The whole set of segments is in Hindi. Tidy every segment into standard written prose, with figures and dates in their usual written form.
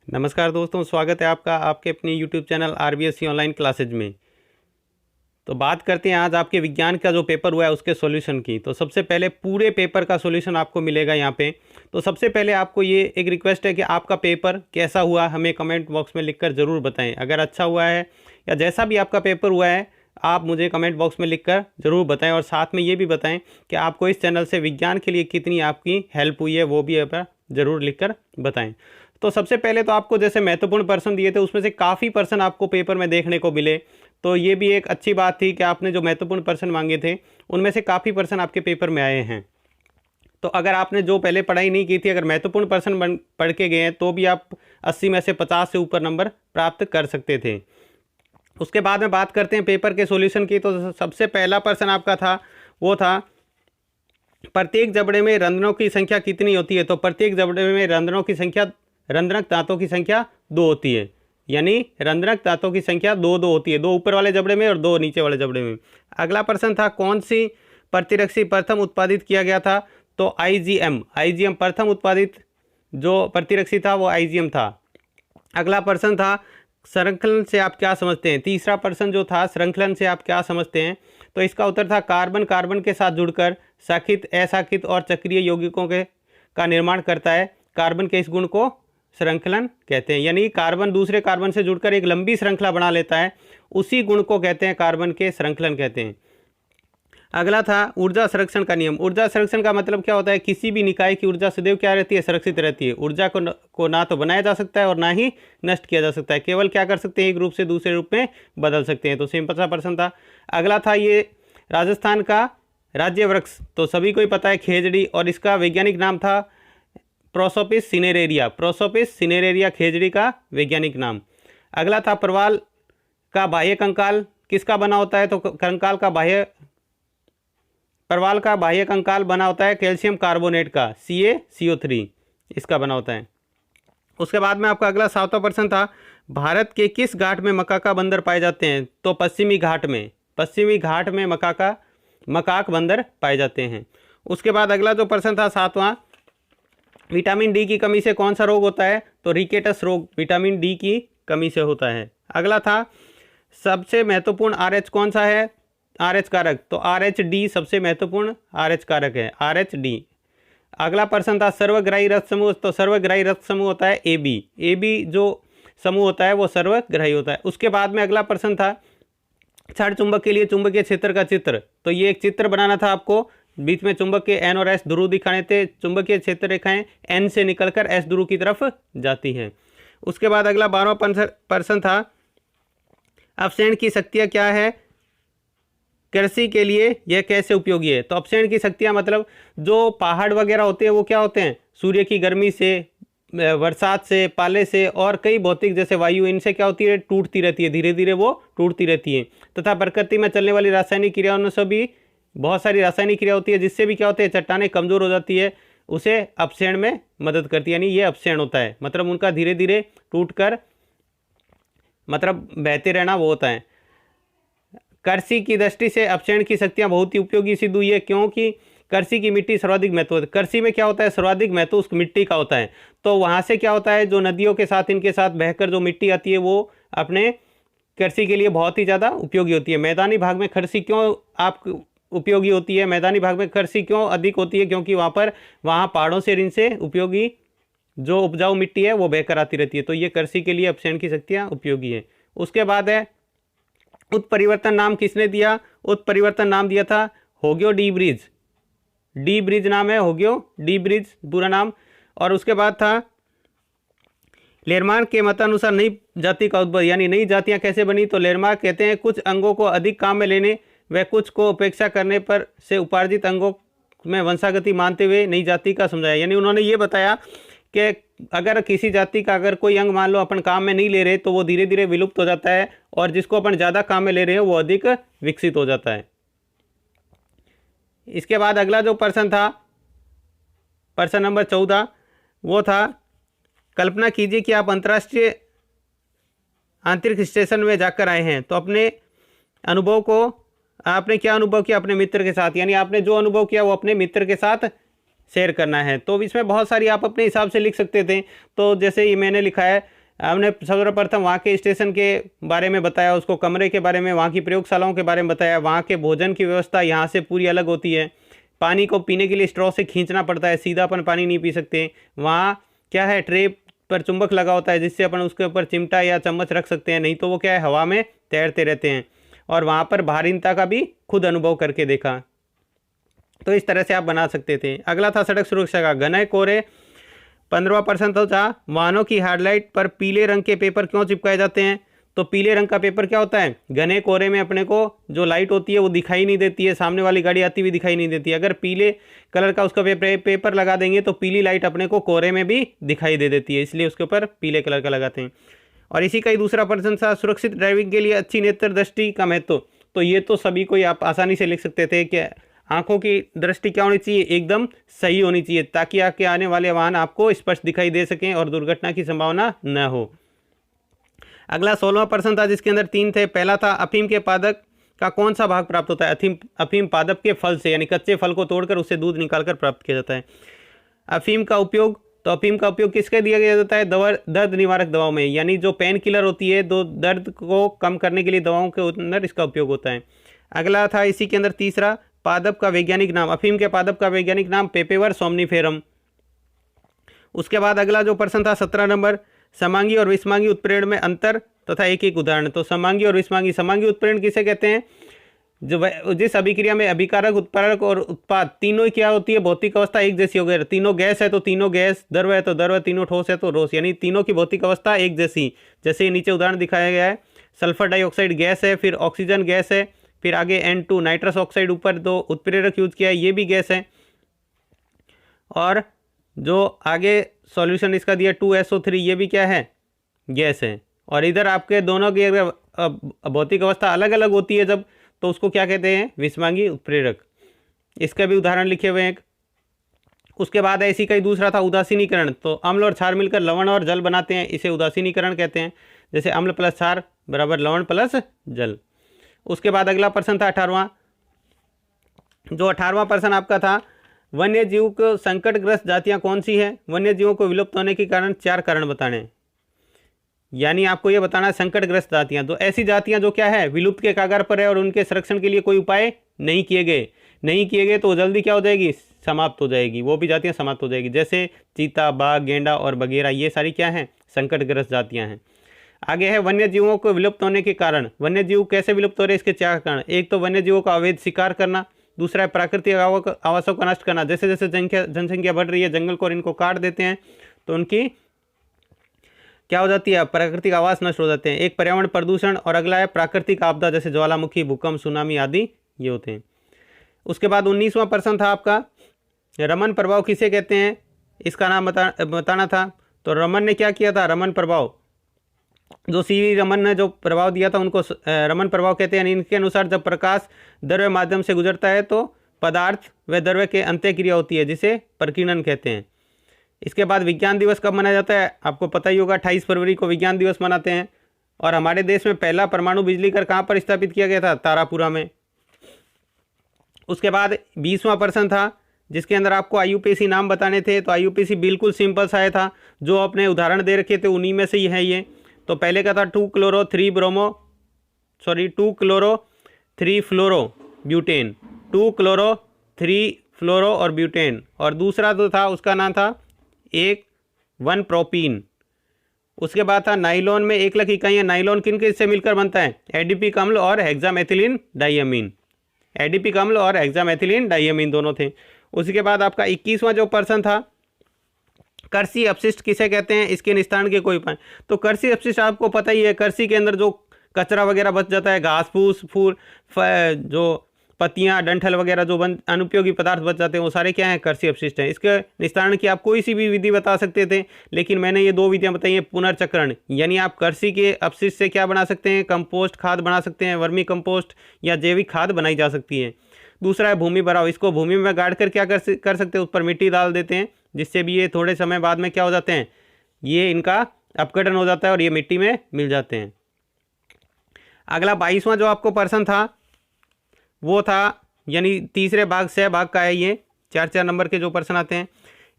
नमस्कार दोस्तों, स्वागत है आपका आपके अपने YouTube channel RBSC online classes में। तो बात करते हैं आज आपके विज्ञान का जो पेपर हुआ है उसके सॉल्यूशन की। तो सबसे पहले पूरे पेपर का सॉल्यूशन आपको मिलेगा यहाँ पे। तो सबसे पहले आपको ये एक रिक्वेस्ट है कि आपका पेपर कैसा हुआ हमें कमेंट बॉक्स में लिखकर ज़रूर बताएं। अगर अच्छा हुआ है या जैसा भी आपका पेपर हुआ है आप मुझे कमेंट बॉक्स में लिखकर ज़रूर बताएं, और साथ में ये भी बताएं कि आपको इस चैनल से विज्ञान के लिए कितनी आपकी हेल्प हुई है, वो भी आप ज़रूर लिखकर बताएं। तो सबसे पहले तो आपको जैसे महत्वपूर्ण प्रश्न दिए थे उसमें से काफ़ी प्रश्न आपको पेपर में देखने को मिले, तो ये भी एक अच्छी बात थी कि आपने जो महत्वपूर्ण प्रश्न मांगे थे उनमें से काफ़ी प्रश्न आपके पेपर में आए हैं। तो अगर आपने जो पहले पढ़ाई नहीं की थी, अगर महत्वपूर्ण प्रश्न पढ़ के गए हैं तो भी आप 80 में से 50 से ऊपर नंबर प्राप्त कर सकते थे। उसके बाद में बात करते हैं पेपर के सॉल्यूशन की। तो सबसे पहला प्रश्न आपका था वो था प्रत्येक जबड़े में रंध्रों की संख्या कितनी होती है। तो प्रत्येक जबड़े में रंध्रों की संख्या, रंध्रक दांतों की संख्या 2 होती है, यानी रंध्रक दांतों की संख्या 2 होती है, 2 ऊपर वाले जबड़े में और 2 नीचे वाले जबड़े में। अगला प्रश्न था कौन सी प्रतिरक्षी प्रथम उत्पादित किया गया था। तो आईजीएम प्रथम उत्पादित जो प्रतिरक्षी था वो आईजीएम था। अगला प्रश्न था श्रृंखलन से आप क्या समझते हैं। तीसरा प्रश्न जो था श्रृंखलन से आप क्या समझते हैं। तो इसका उत्तर था कार्बन कार्बन के साथ जुड़कर शाखित, अशाखित और चक्रीय यौगिकों का निर्माण करता है। कार्बन के इस गुण को श्रृंखलन कहते हैं, यानी कार्बन दूसरे कार्बन से जुड़कर एक लंबी श्रृंखला बना लेता है, उसी गुण को कहते हैं कार्बन के श्रृंखलन कहते हैं। अगला था ऊर्जा संरक्षण का नियम। ऊर्जा संरक्षण का मतलब क्या होता है, किसी भी निकाय की ऊर्जा सदैव क्या रहती है, संरक्षित रहती है। ऊर्जा को ना तो बनाया जा सकता है और ना ही नष्ट किया जा सकता है, केवल क्या कर सकते हैं, एक रूप से दूसरे रूप में बदल सकते हैं। तो सिंपल सा प्रश्न था। अगला था ये राजस्थान का राज्य वृक्ष, तो सभी को ही पता है खेजड़ी, और इसका वैज्ञानिक नाम था प्रोसोपिस सिनेरेरिया। प्रोसोपिस सिनेरेरिया खेजड़ी का वैज्ञानिक नाम। अगला था प्रवाल का बाह्य कंकाल किसका बना होता है। तो प्रवाल का बाह्य कंकाल बना होता है कैल्शियम कार्बोनेट का, CaCO3 इसका बना होता है। उसके बाद में आपका अगला 7वां प्रश्न था भारत के किस घाट में मकाका बंदर पाए जाते हैं। तो पश्चिमी घाट में मकाक बंदर पाए जाते हैं। उसके बाद अगला जो प्रश्न था 7वां, विटामिन डी की कमी से कौन सा रोग होता है। तो रिकेटस रोग विटामिन डी की कमी से होता है। अगला था सबसे महत्वपूर्ण RH कौन सा है, RH कारक। तो RH सबसे महत्वपूर्ण RH कारक है, RH। अगला प्रश्न था सर्वग्राही रक्त समूह। तो सर्वग्राही रक्त समूह होता है AB जो समूह होता है वो सर्वग्राही होता है। उसके बाद में अगला प्रश्न था क्षण चुंबक के लिए चुंबकीय क्षेत्र का चित्र। तो ये एक चित्र बनाना था आपको, बीच में चुंबक के N और S ध्रुव दिखाने थे। चुंबकीय क्षेत्र रेखाएं N से निकलकर S ध्रुव की तरफ जाती हैं। उसके बाद अगला 12वां प्रश्न था अपक्षयण की शक्तियाँ क्या है कृषि के लिए, यह कैसे उपयोगी है। तो अपक्षयण की शक्तियाँ मतलब जो पहाड़ वगैरह होते हैं वो क्या होते हैं, सूर्य की गर्मी से, बरसात से, पाले से और कई भौतिक जैसे वायु, इनसे क्या होती है, टूटती रहती है, धीरे धीरे वो टूटती रहती है। तथा प्रकृति में चलने वाली रासायनिक क्रियाओं से भी बहुत सारी रासायनिक क्रिया होती है जिससे भी क्या होती है, चट्टानें कमज़ोर हो जाती है, उसे अपक्षयण में मदद करती है, यानी ये अपक्षयण होता है, मतलब उनका धीरे धीरे टूट कर मतलब बहते रहना वो होता है। कृषि की दृष्टि से अपक्षयण की शक्तियाँ बहुत ही उपयोगी सिद्ध हुई है, क्योंकि कृषि की मिट्टी सर्वाधिक महत्व होता है। कृषि में क्या होता है, सर्वाधिक महत्व उस मिट्टी का होता है। तो वहाँ से क्या होता है, जो नदियों के साथ इनके साथ बहकर जो मिट्टी आती है वो अपने कृषि के लिए बहुत ही ज़्यादा उपयोगी होती है। मैदानी भाग में कृषि क्यों आप उपयोगी होती है, मैदानी भाग में कृषि क्यों अधिक होती है, क्योंकि वहाँ पहाड़ों से इनसे उपयोगी जो उपजाऊ मिट्टी है वो बहकर आती रहती है। तो ये कृषि के लिए अपक्षयण की शक्तियाँ उपयोगी है। उसके बाद है उत्परिवर्तन नाम किसने दिया। उत्परिवर्तन नाम दिया था होग्यो डी ब्रिज नाम है, होग्यो डी ब्रिज पूरा नाम। और उसके बाद था लेरमार्क के मतानुसार नई जाति का उद्भव, यानी नई जातियां कैसे बनी। तो लेरमार्क कहते हैं कुछ अंगों को अधिक काम में लेने व कुछ को उपेक्षा करने पर से उपार्जित अंगों में वंशागति मानते हुए नई जाति का समझाया। यानी उन्होंने ये बताया कि अगर किसी जाति का अगर कोई अंग मान लो अपन काम में नहीं ले रहे तो वो धीरे धीरे विलुप्त हो जाता है, और जिसको अपन ज़्यादा काम में ले रहे हैं वो अधिक विकसित हो जाता है। इसके बाद अगला जो प्रश्न था प्रश्न नंबर 14, वो था कल्पना कीजिए कि आप अंतर्राष्ट्रीय अंतरिक्ष स्टेशन में जाकर आए हैं। तो अपने अनुभव को आपने क्या अनुभव किया अपने मित्र के साथ, यानी आपने जो अनुभव किया वो अपने मित्र के साथ शेयर करना है। तो इसमें बहुत सारी आप अपने हिसाब से लिख सकते थे। तो जैसे ये मैंने लिखा है हमने सर्वप्रथम वहाँ के स्टेशन के बारे में बताया, उसको कमरे के बारे में, वहाँ की प्रयोगशालाओं के बारे में बताया। वहाँ के भोजन की व्यवस्था यहाँ से पूरी अलग होती है। पानी को पीने के लिए स्ट्रॉ से खींचना पड़ता है, सीधा अपन पानी नहीं पी सकते। वहाँ क्या है, ट्रे पर चुंबक लगा होता है जिससे अपन उसके ऊपर चिमटा या चम्मच रख सकते हैं, नहीं तो वो क्या है, हवा में तैरते रहते हैं। और वहाँ पर भारीनता का भी खुद अनुभव करके देखा। तो इस तरह से आप बना सकते थे। अगला था सड़क सुरक्षा का, घने कोहरे 15% तो था। वाहनों की हेडलाइट पर पीले रंग के पेपर क्यों चिपकाए जाते हैं? तो पीले रंग का पेपर क्या होता है, घने कोहरे में अपने को जो लाइट होती है वो दिखाई नहीं देती है, सामने वाली गाड़ी आती हुई दिखाई नहीं देती है। अगर पीले कलर का उसका पेपर लगा देंगे तो पीली लाइट अपने को कोहरे में भी दिखाई दे देती है, इसलिए उसके ऊपर पीले कलर का लगाते हैं। और इसी का ही दूसरा पर्सन था, सुरक्षित ड्राइविंग के लिए अच्छी नेत्र दृष्टि का महत्व। तो ये तो सभी को आप आसानी से लिख सकते थे कि आंखों की दृष्टि क्या होनी चाहिए, एकदम सही होनी चाहिए, ताकि आगे आने वाले वाहन आपको स्पष्ट दिखाई दे सकें और दुर्घटना की संभावना न हो। अगला 16वां प्रश्न था जिसके अंदर 3 थे। पहला था, अफीम के पादप का कौन सा भाग प्राप्त होता है? अफीम पादप के फल से, यानी कच्चे फल को तोड़कर उससे दूध निकालकर प्राप्त किया जाता है। अफीम का उपयोग, तो अफीम का उपयोग किसके दिया गया जाता है? दर्द निवारक दवाओं में, यानी जो पेन किलर होती है, दो दर्द को कम करने के लिए दवाओं के अंदर इसका उपयोग होता है। अगला था इसी के अंदर तीसरा, पादप का वैज्ञानिक नाम। अफीम के पादप का वैज्ञानिक नाम पेपेवर सोमनीफेरम। उसके बाद अगला जो प्रश्न था 17 नंबर, समांगी और विषमांगी उत्प्रेरण में अंतर तथा एक एक उदाहरण। तो समांगी और विषमांगी, समांगी उत्प्रेरण किसे कहते हैं? जो जिस अभिक्रिया में अभिकारक, उत्पादक और उत्पाद तीनों क्या होती है, भौतिक अवस्था एक जैसी हो गई। तीनों गैस है तो तीनों गैस, द्रव है तो द्रव, तीनों ठोस है तो ठोस, यानी तीनों की भौतिक अवस्था एक जैसी। जैसे नीचे उदाहरण दिखाया गया है, सल्फर डाइऑक्साइड गैस है, फिर ऑक्सीजन गैस है, फिर आगे N2 नाइट्रस ऑक्साइड ऊपर दो उत्प्रेरक यूज किया है, ये भी गैस है। और जो आगे सॉल्यूशन इसका दिया 2SO3, ये भी क्या है, गैस है। और इधर आपके दोनों की अगर भौतिक अवस्था अलग अलग होती है जब, तो उसको क्या कहते हैं, विषमांगी उत्प्रेरक। इसका भी उदाहरण लिखे हुए हैं। उसके बाद इसी का ही दूसरा था उदासीनीकरण। तो अम्ल और क्षार मिलकर लवण और जल बनाते हैं, इसे उदासीनीकरण कहते हैं। जैसे अम्ल प्लस क्षार बराबर लवण प्लस जल। उसके बाद अगला प्रश्न था 18वां, जो 18वां प्रश्न आपका था, वन्य जीव को संकटग्रस्त जातियां कौन सी है? वन्य जीवों को विलुप्त होने के कारण 4 कारण बताने, यानी आपको यह बताना है संकटग्रस्त जातियां, तो ऐसी जातियां जो क्या है, विलुप्त के कगार पर है और उनके संरक्षण के लिए कोई उपाय नहीं किए गए तो जल्दी क्या हो जाएगी, समाप्त हो जाएगी, वो भी जातियां समाप्त हो जाएगी। जैसे चीता, बाघ, गेंडा और बगेरा, ये सारी क्या हैं, संकटग्रस्त जातियां हैं। आगे है वन्य जीवों को विलुप्त होने के कारण। वन्य जीव कैसे विलुप्त हो रहे हैं, इसके 4 कारण। एक तो वन्य जीवों का अवैध शिकार करना, दूसरा है प्राकृतिक आवासों का नष्ट करना। जैसे जैसे जनसंख्या बढ़ रही है, जंगल को और इनको काट देते हैं तो उनकी क्या हो जाती है, प्राकृतिक आवास नष्ट हो जाते हैं। एक पर्यावरण प्रदूषण, और अगला है प्राकृतिक आपदा, जैसे ज्वालामुखी, भूकंप, सुनामी आदि ये होते हैं। उसके बाद 19वां प्रश्न था आपका, रमन प्रभाव किसे कहते हैं, इसका नाम बताना था। तो रमन ने क्या किया था, रमन प्रभाव, जो सीवी रमन ने जो प्रभाव दिया था उनको रमन प्रभाव कहते हैं। इनके अनुसार जब प्रकाश द्रव्य माध्यम से गुजरता है तो पदार्थ व द्रव्य के अंत्यक्रिया होती है, जिसे प्रकीर्णन कहते हैं। इसके बाद विज्ञान दिवस कब मनाया जाता है, आपको पता ही होगा, 28 फरवरी को विज्ञान दिवस मनाते हैं। और हमारे देश में पहला परमाणु बिजली घर कहाँ पर स्थापित किया गया था, तारापुरा में। उसके बाद 20वां प्रश्न था जिसके अंदर आपको IUPAC नाम बताने थे। तो IUPAC बिल्कुल सिंपल सा था, जो अपने उदाहरण दे रखे थे उन्हीं में से ही है ये। तो पहले का था 2 क्लोरो 3 फ्लोरो ब्यूटेन, 2 क्लोरो 3 फ्लोरो और ब्यूटेन। और दूसरा जो था उसका नाम था 1 प्रोपीन। उसके बाद था नाइलॉन में 1 लाख इकाइयाँ। नाइलॉन किन किससे मिलकर बनता है, एडिपिक अम्ल और हेक्सामेथिलीन डाइअमीन। एडिपिक अम्ल और हेक्सामेथिलीन डाइअमीन दोनों थे। उसके बाद आपका 21वां जो प्रश्न था, कृषि अपशिष्ट किसे कहते हैं, इसके निस्तारण के कोई उपाय। तो कृषि अपशिष्ट आपको पता ही है, कृषि के अंदर जो कचरा वगैरह बच जाता है, घास फूस फूल जो पत्तियां, डंठल वगैरह जो अनुपयोगी पदार्थ बच जाते हैं, वो सारे क्या हैं, कृषि अपशिष्ट हैं। इसके निस्तारण की आप कोई सी भी विधि बता सकते थे, लेकिन मैंने ये 2 विधियां बताई हैं। पुनर्चक्रण, यानी आप कृषि के अपशिष्ट से क्या बना सकते हैं, कंपोस्ट खाद बना सकते हैं, वर्मी कंपोस्ट या जैविक खाद बनाई जा सकती है। दूसरा है भूमि भराव, इसको भूमि में गाड़ कर क्या कर सकते हैं, उस पर मिट्टी डाल देते हैं, जिससे भी ये थोड़े समय बाद में क्या हो जाते हैं, ये इनका अपघटन हो जाता है और ये मिट्टी में मिल जाते हैं। अगला 22वां जो आपको प्रश्न था वो था, यानी तीसरे भाग से भाग का है ये, 4 नंबर के जो प्रश्न आते हैं।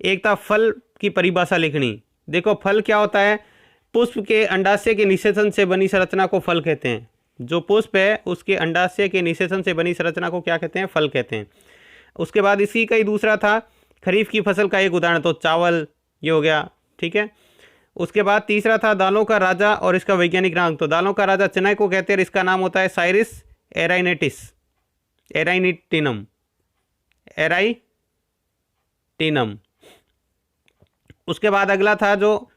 एक था फल की परिभाषा लिखनी। देखो फल क्या होता है, पुष्प के अंडाशय के निषेचन से बनी संरचना को फल कहते हैं। जो पुष्प है उसके अंडाशय के निषेचन से बनी संरचना को क्या कहते हैं? फल कहते हैं। उसके बाद इसी का ही दूसरा था खरीफ की फसल का एक उदाहरण, तो चावल ये हो गया, ठीक है। उसके बाद तीसरा था दालों का राजा और इसका वैज्ञानिक नाम, तो दालों का राजा चने को कहते हैं, इसका नाम होता है साइरिस एराइनेटिनम। उसके बाद अगला था जो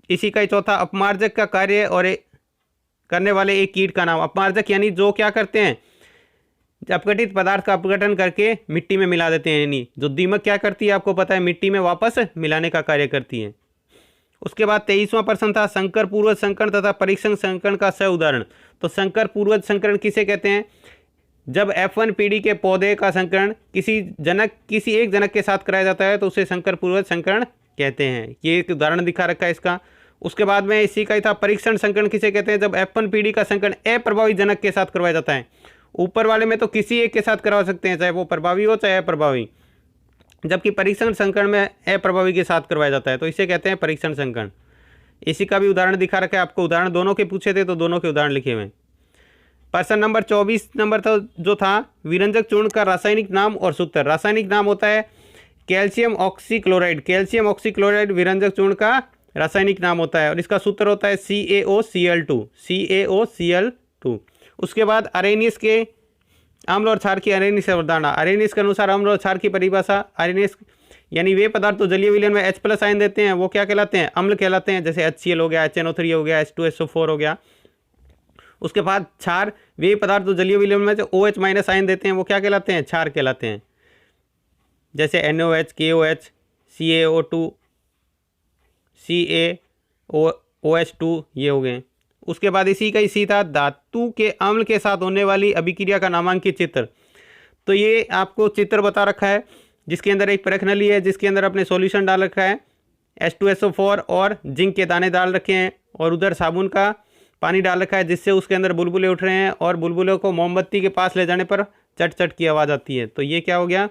इसी का ही चौथा, अपमार्जक का कार्य और करने वाले एक कीट का नाम। अपमार्जक यानी जो क्या करते हैं, अपघटित पदार्थ का अपघटन करके मिट्टी में मिला देते हैं। यानी जो दीमक क्या करती है आपको पता है, मिट्टी में वापस मिलाने का कार्य करती है। उसके बाद 23वां प्रश्न था संकर पूर्वज संकरण तथा परीक्षण संकरण का सह उदाहरण। तो संकर पूर्वज संकरण किसे कहते हैं? जब F1 पीढ़ी के पौधे का संकरण किसी एक जनक के साथ कराया जाता है तो उसे संकर पूर्वज संकरण कहते हैं। ये एक उदाहरण दिखा रखा है इसका। उसके बाद में इसी का ही था परीक्षण संकरण किसे कहते हैं? जब F1 पीढ़ी का संकरण अप्रभावी जनक के साथ करवाया जाता है। ऊपर वाले में तो किसी एक के साथ करवा सकते हैं, चाहे वो प्रभावी हो चाहे अप्रभावी, जबकि परीक्षण संकरण में अप्रभावी के साथ करवाया जाता है, तो इसे कहते हैं परीक्षण संकरण। इसी का भी उदाहरण दिखा रखा है आपको। उदाहरण दोनों के पूछे थे तो दोनों के उदाहरण लिखे हुए। प्रश्न नंबर 24 नंबर था जो था विरंजक चूर्ण का रासायनिक नाम और सूत्र। रासायनिक नाम होता है कैल्शियम ऑक्सीक्लोराइड। कैल्शियम ऑक्सीक्लोराइड विरंजक चूर्ण का रासायनिक नाम होता है और इसका सूत्र होता है CaOCl2। उसके अब अरेनियस के अम्ल और क्षार की अरेनियस अवधारणा। अरेनियस के अनुसार अम्ल और क्षार की परिभाषा, अरेनियस यानी वे पदार्थ तो जलीय विलयन में H+ आयन देते हैं, वो क्या कहलाते हैं? अम्ल कहलाते हैं। जैसे HCl हो गया, HNO3 हो गया, H2SO4 हो गया। उसके बाद क्षार, वे पदार्थ तो जलीय विलयन में जो OH- आयन देते हैं वो क्या कहलाते हैं? क्षार कहलाते हैं। जैसे NOH, KOH, CaO2, CaOH2 ये हो गए। उसके बाद इसी का ही था धातु के अम्ल के साथ होने वाली अभिक्रिया का नामांकित चित्र। तो ये आपको चित्र बता रखा है जिसके अंदर एक परख नली है जिसके अंदर अपने सॉल्यूशन डाल रखा है, H2SO4 और जिंक के दाने डाल रखे हैं और उधर साबुन का पानी डाल रखा है जिससे उसके अंदर बुलबुले उठ रहे हैं और बुलबुलों को मोमबत्ती के पास ले जाने पर चट चट की आवाज़ आती है। तो ये क्या हो गया?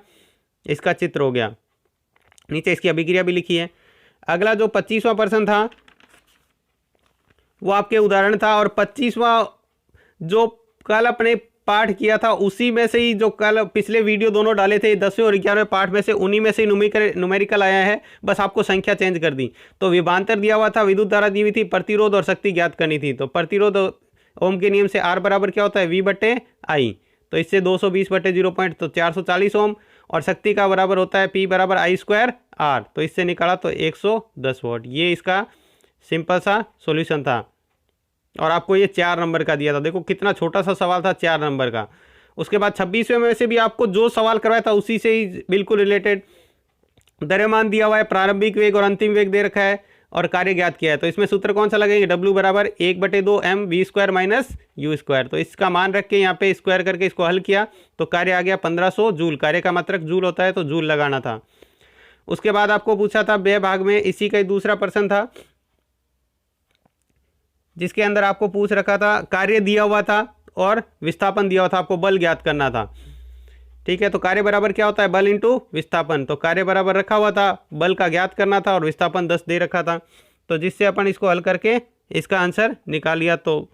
इसका चित्र हो गया। नीचे इसकी अभिक्रिया भी लिखी है। अगला जो 25वां प्रश्न था वो आपके उदाहरण था और 25वां जो कल अपने पाठ किया था उसी में से ही जो कल पिछले वीडियो दोनों डाले थे 10वें और 11वें पाठ में से उन्हीं में से न्यूमेरिकल आया है, बस आपको संख्या चेंज कर दी। तो विभवांतर दिया हुआ था, विद्युत धारा दी हुई थी, प्रतिरोध और शक्ति ज्ञात करनी थी। तो प्रतिरोध ओम के नियम से R बराबर क्या होता है? V/I। तो इससे 220/0 तो 440 ओम और शक्ति का बराबर होता है P बराबर I² R। तो इससे निकाला तो 110 वॉट। ये इसका सिंपल सा सॉल्यूशन था और आपको ये 4 नंबर का दिया था। देखो कितना छोटा सा सवाल था, 4 नंबर का। उसके बाद 26वें में से भी आपको जो सवाल करवाया था उसी से ही बिल्कुल रिलेटेड द्रव्यमान दिया हुआ है, प्रारंभिक वेग और अंतिम वेग दे रखा है और कार्य ज्ञात किया है। तो इसमें सूत्र कौन सा लगेंगे? W बराबर 1/2 mv² - u²। तो इसका मान रख के यहाँ पे स्क्वायर करके इसको हल किया तो कार्य आ गया 1500 जूल। कार्य का मात्रक जूल होता है तो जूल लगाना था। उसके बाद आपको पूछा था बे भाग में इसी का ही दूसरा प्रश्न था जिसके अंदर आपको पूछ रखा था कार्य दिया हुआ था और विस्थापन दिया हुआ था, आपको बल ज्ञात करना था। ठीक है, तो कार्य बराबर क्या होता है? बल इंटू विस्थापन। तो कार्य बराबर रखा हुआ था, बल का ज्ञात करना था और विस्थापन 10 दे रखा था। तो जिससे अपन इसको हल करके इसका आंसर निकाल लिया। तो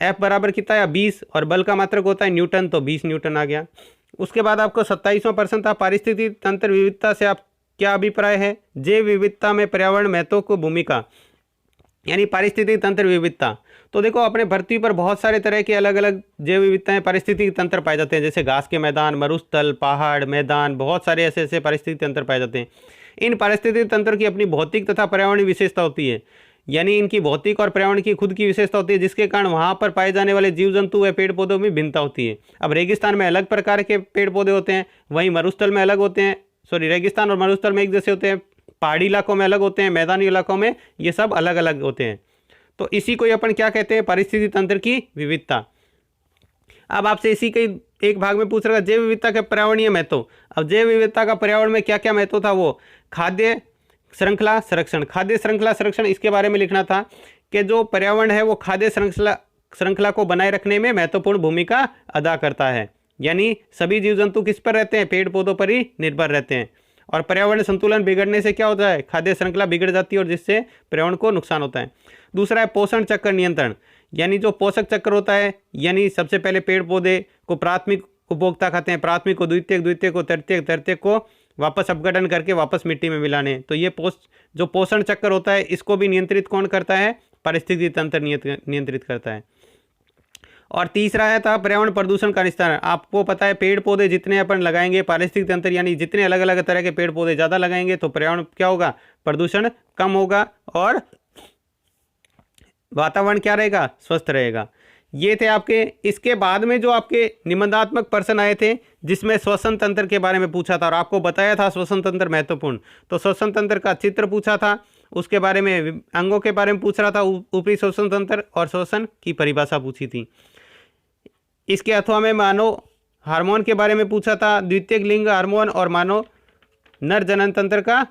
F बराबर कितना है? 20 और बल का मात्रक होता है न्यूटन, तो 20 न्यूटन आ गया। उसके बाद आपको 27वां प्रश्न था पारिस्थितिक तंत्र विविधता से आप क्या अभिप्राय है? जैव विविधता में पर्यावरण महत्व को भूमिका, यानी पारिस्थितिक तंत्र विविधता। तो देखो अपने पृथ्वी पर बहुत सारे तरह के अलग अलग जैव विविधताएं पारिस्थितिक तंत्र पाए जाते हैं, जैसे घास के मैदान, मरुस्थल, पहाड़, मैदान, बहुत सारे ऐसे ऐसे पारिस्थितिक तंत्र पाए जाते हैं। इन पारिस्थितिक तंत्र की अपनी भौतिक तथा पर्यावरणीय विशेषता होती है, यानी इनकी भौतिक और पर्यावरण की खुद की विशेषता होती है जिसके कारण वहाँ पर पाए जाने वाले जीव जंतु व पेड़ पौधों में भिन्नता होती है। अब रेगिस्तान में अलग प्रकार के पेड़ पौधे होते हैं, वहीं मरुस्थल में अलग होते हैं, रेगिस्तान और मरुस्थल में एक जैसे होते हैं, पहाड़ी इलाकों में अलग होते हैं, मैदानी इलाकों में ये सब अलग अलग होते हैं। तो इसी को अपन क्या कहते हैं? पारिस्थितिक तंत्र की विविधता। अब आपसे इसी के एक भाग में पूछ रहा है जैव विविधता का पर्यावरणीय महत्व। अब जैव विविधता का पर्यावरण में क्या क्या महत्व था? वो खाद्य श्रृंखला संरक्षण। खाद्य श्रृंखला संरक्षण इसके बारे में लिखना था कि जो पर्यावरण है वो खाद्य श्रृंखला को बनाए रखने में महत्वपूर्ण भूमिका अदा करता है, यानी सभी जीव जंतु किस पर रहते हैं? पेड़ पौधों पर ही निर्भर रहते हैं। और पर्यावरण संतुलन बिगड़ने से क्या होता है, खाद्य श्रृंखला बिगड़ जाती है और जिससे पर्यावरण को नुकसान होता है। दूसरा है पोषण चक्र नियंत्रण, यानी जो पोषक चक्र होता है, यानी सबसे पहले पेड़ पौधे को प्राथमिक उपभोक्ता खाते हैं, प्राथमिक को द्वितीयक, द्वितीयक को तृतीयक, तृतीयक को वापस अपघटन करके वापस मिट्टी में मिलाने। तो ये जो पोषण चक्र होता है इसको भी नियंत्रित कौन करता है, पारिस्थितिकी तंत्र नियंत्रित करता है। और तीसरा है था पर्यावरण प्रदूषण का निस्तारण। आपको पता है पेड़ पौधे जितने अपन लगाएंगे, पारिस्थितिक तंत्र यानी जितने अलग अलग तरह के पेड़ पौधे ज़्यादा लगाएंगे तो पर्यावरण क्या होगा, प्रदूषण कम होगा और वातावरण क्या रहेगा, स्वस्थ रहेगा। ये थे आपके। इसके बाद में जो आपके निबंधात्मक प्रश्न आए थे जिसमें श्वसन तंत्र के बारे में पूछा था और आपको बताया था श्वसन तंत्र महत्वपूर्ण, तो श्वसन तंत्र का चित्र पूछा था, उसके बारे में अंगों के बारे में पूछ रहा था, ऊपरी श्वसन तंत्र और श्वसन की परिभाषा पूछी थी। इसके अथवा में मानव हार्मोन के बारे में पूछा था, द्वितीयक लिंग हार्मोन और मानव नर जनन तंत्र का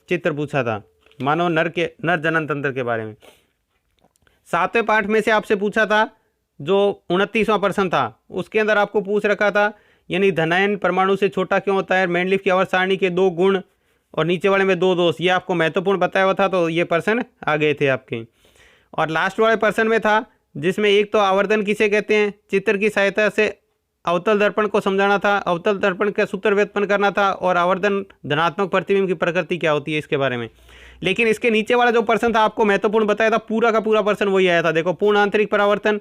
चित्र पूछा था, मानव नर जनन तंत्र के बारे में। 7वें पाठ में से आपसे पूछा था जो 29वां प्रश्न था, उसके अंदर आपको पूछ रखा था यानी धनायन परमाणु से छोटा क्यों होता है, मैंडलिफ की आवर्त सारणी के 2 गुण और नीचे वाले में 2 दोष, ये आपको महत्वपूर्ण बताया हुआ था, तो ये प्रश्न आ गए थे आपके। और लास्ट वाले प्रश्न में था जिसमें एक तो आवर्धन किसे कहते हैं, चित्र की सहायता से अवतल दर्पण को समझाना था, अवतल दर्पण का सूत्र व्युत्पन्न करना था और आवर्धन धनात्मक प्रतिबिंब की प्रकृति क्या होती है इसके बारे में। लेकिन इसके नीचे वाला जो प्रश्न था आपको महत्वपूर्ण बताया था, पूरा का पूरा प्रश्न वही आया था। देखो, पूर्ण आंतरिक परावर्तन,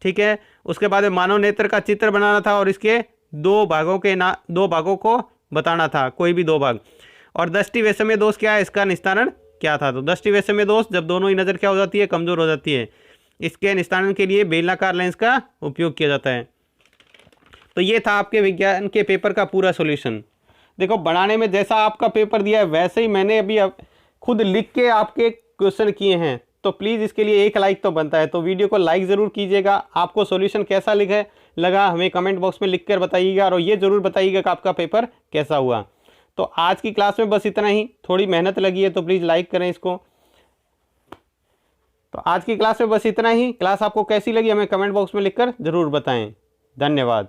ठीक है, उसके बाद मानव नेत्र का चित्र बनाना था और इसके 2 भागों को बताना था, कोई भी 2 भाग। और दृष्टि वैषम्य दोष क्या है, इसका निस्तारण क्या था। तो दृष्टि वैषम्य दोष जब दोनों ही नज़र क्या हो जाती है, कमजोर हो जाती है, इसके निस्तारण के लिए बेलनाकार लेंस का उपयोग किया जाता है। तो ये था आपके विज्ञान के पेपर का पूरा सॉल्यूशन। देखो, बनाने में जैसा आपका पेपर दिया है वैसे ही मैंने अभी खुद लिख के आपके क्वेश्चन किए हैं, तो प्लीज़ इसके लिए 1 लाइक तो बनता है। तो वीडियो को लाइक ज़रूर कीजिएगा। आपको सॉल्यूशन कैसा लगा हमें कमेंट बॉक्स में लिख कर बताइएगा और ये ज़रूर बताइएगा कि आपका पेपर कैसा हुआ। तो आज की क्लास में बस इतना ही, थोड़ी मेहनत लगी है तो प्लीज़ लाइक करें इसको। तो आज की क्लास में बस इतना ही। क्लास आपको कैसी लगी हमें कमेंट बॉक्स में लिखकर ज़रूर बताएं। धन्यवाद।